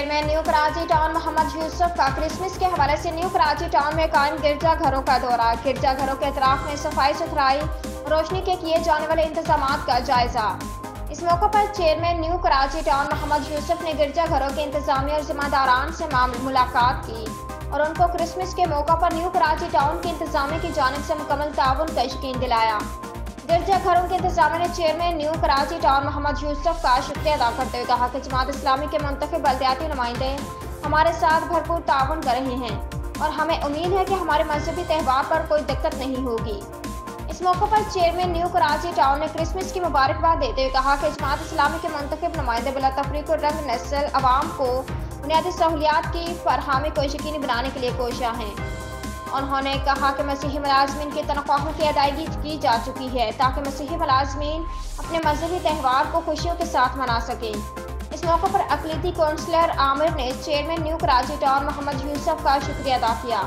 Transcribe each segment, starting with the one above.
Chairman new Karachi town Mohammad Yusuf का Christmas के हवाले से न्यू कराची टाउन में कायम गिरजा घरों का दौरा। गिरजा घरों के अतराफ में सफाई सुथराई, रोशनी के किए जाने वाले इंतजाम का जायजा। इस मौके पर chairman new Karachi town Mohammad Yusuf ने गिरजा घरों के इंतजामिया और जिम्मेदारान से मुलाकात की और उनको क्रिसमस के मौका पर न्यू कराची टाउन के इंतजामिया की जानिब से मुकम्मल ताउन का यकीन दिलाया। गिरजा घरों के इंतजामिया ने chairman new Karachi town Mohammad Yusuf का शुक्रिया अदा करते हुए कहा कि जमात इस्लामी के मुंतखब बल्दियाती नुमाइंदे हमारे साथ भरपूर ताउन कर रहे हैं और हमें उम्मीद है कि हमारे मजहबी त्यौहार पर कोई दिक्कत नहीं होगी। इस मौके पर चेयरमैन न्यू कराची टाउन ने क्रिसमस की मुबारकबाद देते हुए कहा कि जमात इस्लामी के मुंतखब नुमाइंदे बिला तफरीक और रंग नस्ल अवाम को बुनियादी सहूलियात की फरहमी को यकीनी बनाने के लिए कोशिश हैं। उन्होंने कहा कि मसीही मुलाजमीन की तनख्वाहों की अदायगी की जा चुकी है ताकि मसीही मुलाजमीन अपने मजहबी त्यौहार को खुशियों के साथ मना सकें। इस मौके पर अक़लीती कौंसलर आमिर ने chairman new Karachi town Mohammad Yusuf का शुक्रिया अदा किया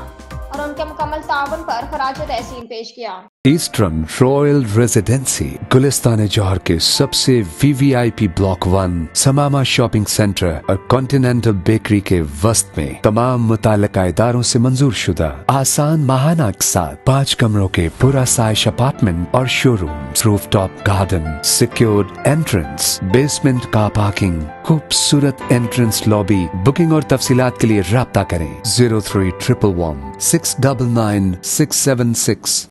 और उनके मुकम्मल ताउन पर खराज तहसीन पेश किया। ईस्टर्न रॉयल रेजिडेंसी गुलिस्तान जौहर के सबसे VVIP ब्लॉक 1 समामा शॉपिंग सेंटर और कॉन्टिनेंटल बेकरी के वस्त में तमाम मुताल्लिका इदारों से मंजूर शुदा आसान माहाना के साथ 5 कमरों के पूरा साइज अपार्टमेंट और showroom, rooftop garden, secured entrance, basement car parking, खूबसूरत एंट्रेंस लॉबी। बुकिंग और तफसीलात के लिए राब्ता करें 0311 699 676।